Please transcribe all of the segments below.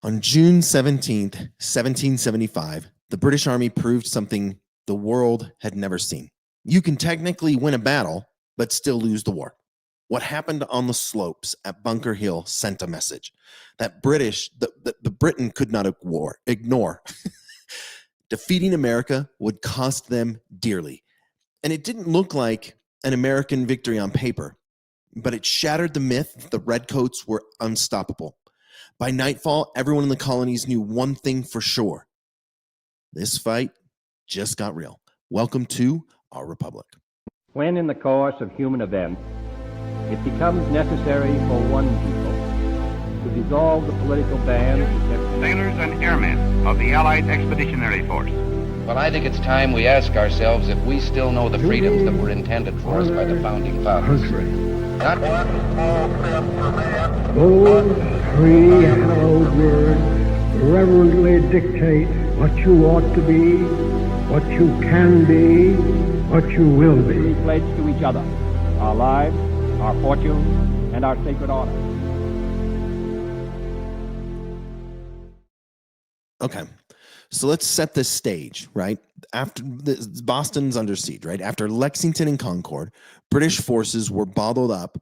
On June 17th, 1775, the British Army proved something the world had never seen. You can technically win a battle, but still lose the war. What happened on the slopes at Bunker Hill sent a message that the Britain could not ignore. Defeating America would cost them dearly. And it didn't look like an American victory on paper, but it shattered the myth that the redcoats were unstoppable. By nightfall, everyone in the colonies knew one thing for sure. This fight just got real. Welcome to our republic. When in the course of human events, it becomes necessary for one people to dissolve the political band, sailors and airmen of the Allied Expeditionary Force. Well, I think it's time we ask ourselves if we still know the freedoms that were intended for us by the founding fathers. Not Those three hallowed words reverently dictate what you ought to be, what you can be, what you will be. we pledge to each other our lives, our fortunes, and our sacred honor. Okay, so let's set this stage, right? After Boston's under siege, right? After Lexington and Concord, British forces were bottled up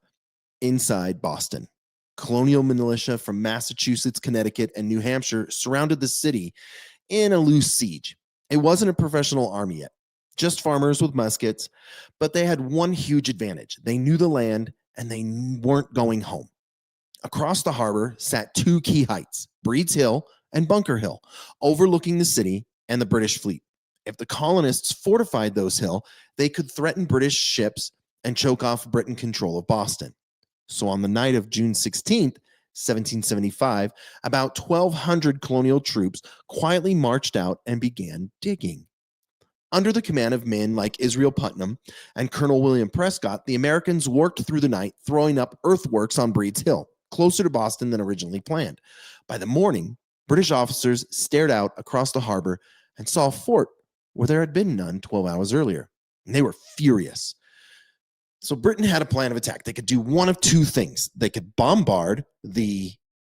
inside Boston. Colonial militia from Massachusetts, Connecticut, and New Hampshire surrounded the city in a loose siege. It wasn't a professional army yet, just farmers with muskets, but they had one huge advantage. They knew the land and they weren't going home. Across the harbor sat two key heights, Breed's Hill and Bunker Hill, overlooking the city and the British fleet. If the colonists fortified those hills, they could threaten British ships and choke off Britain control of Boston. So on the night of June 16th, 1775, about 1,200 colonial troops quietly marched out and began digging. Under the command of men like Israel Putnam and Colonel William Prescott, the Americans worked through the night, throwing up earthworks on Breed's Hill, closer to Boston than originally planned. By the morning, British officers stared out across the harbor and saw a fort where there had been none 12 hours earlier, and they were furious. So Britain had a plan of attack. They could do one of two things. They could bombard the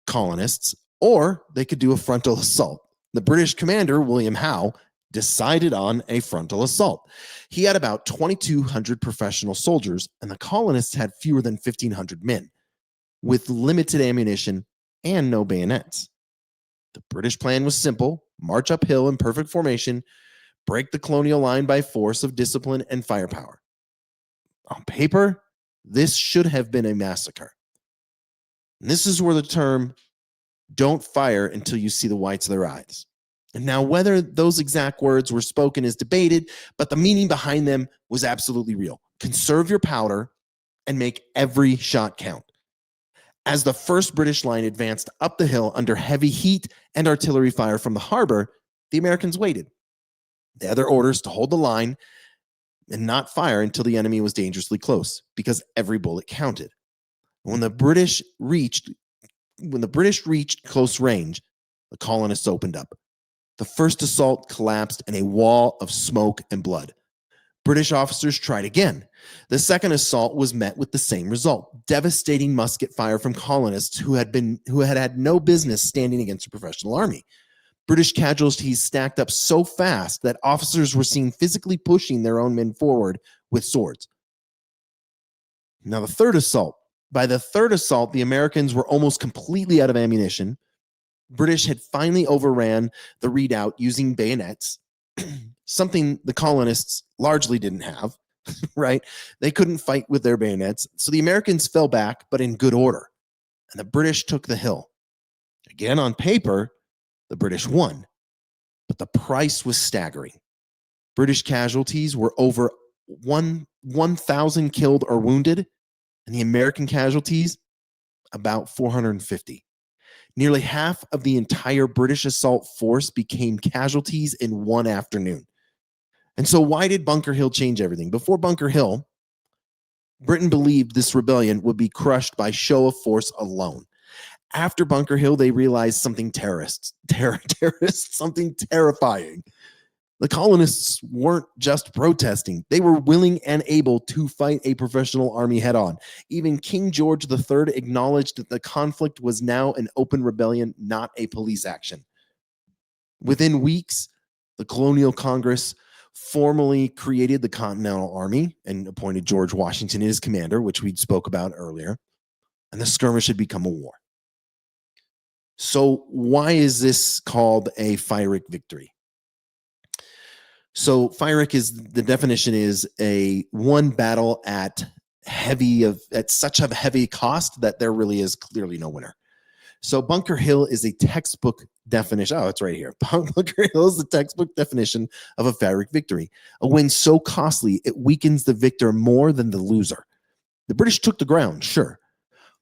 colonists, or they could do a frontal assault. The British commander, William Howe, decided on a frontal assault. He had about 2,200 professional soldiers, and the colonists had fewer than 1,500 men, with limited ammunition and no bayonets. The British plan was simple: march uphill in perfect formation, break the colonial line by force of discipline and firepower. On paper, this should have been a massacre. And this is where the term "don't fire until you see the whites of their eyes." And now, whether those exact words were spoken is debated, but the meaning behind them was absolutely real. Conserve your powder and make every shot count. As the first British line advanced up the hill under heavy heat and artillery fire from the harbor, the Americans waited. They had their orders to hold the line and not fire until the enemy was dangerously close, because every bullet counted. When the British reached close range, the colonists opened up. The first assault collapsed in a wall of smoke and blood. British officers tried again. The second assault was met with the same result: devastating musket fire from colonists who had had no business standing against a professional army. British casualties stacked up so fast that officers were seen physically pushing their own men forward with swords. Now, by the third assault, the Americans were almost completely out of ammunition. British had finally overran the redoubt using bayonets, something the colonists largely didn't have, right? They couldn't fight with their bayonets. So the Americans fell back, but in good order. And the British took the hill. Again, on paper, the British won, but the price was staggering. British casualties were over 1,000 killed or wounded, and the American casualties, about 450. Nearly half of the entire British assault force became casualties in one afternoon. And so why did Bunker Hill change everything? Before Bunker Hill, Britain believed this rebellion would be crushed by show of force alone. After Bunker Hill, they realized something something terrifying. The colonists weren't just protesting. They were willing and able to fight a professional army head on. Even King George III acknowledged that the conflict was now an open rebellion, not a police action. Within weeks, the Colonial Congress formally created the Continental Army and appointed George Washington as commander, which we spoke about earlier. And the skirmish had become a war. So why is this called a Pyrrhic victory? So Pyrrhic is, the definition is a one battle at such a heavy cost that there really is clearly no winner. So Bunker Hill is a textbook definition. Oh, it's right here. Bunker Hill is the textbook definition of a Pyrrhic victory. A win so costly, it weakens the victor more than the loser. The British took the ground, sure,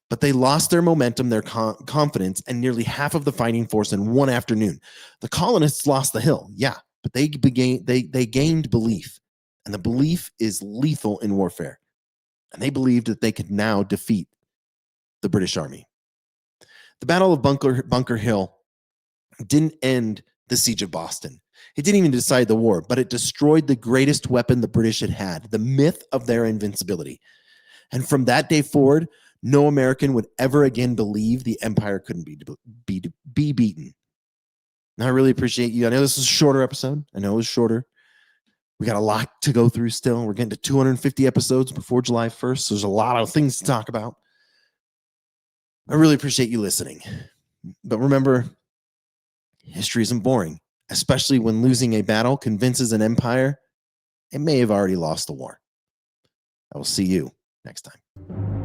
but they lost their momentum, their confidence, and nearly half of the fighting force in one afternoon. The colonists lost the hill, yeah, but they gained belief, and the belief is lethal in warfare. And they believed that they could now defeat the British Army. The Battle of Bunker Hill didn't end the siege of Boston. It didn't even decide the war, but it destroyed the greatest weapon the British had, the myth of their invincibility. And from that day forward, no American would ever again believe the empire couldn't be beaten. And I really appreciate you. I know this is a shorter episode. I know it was shorter. We got a lot to go through still. We're getting to 250 episodes before July 1st. So there's a lot of things to talk about. I really appreciate you listening. But remember, history isn't boring, especially when losing a battle convinces an empire it may have already lost the war. I will see you next time.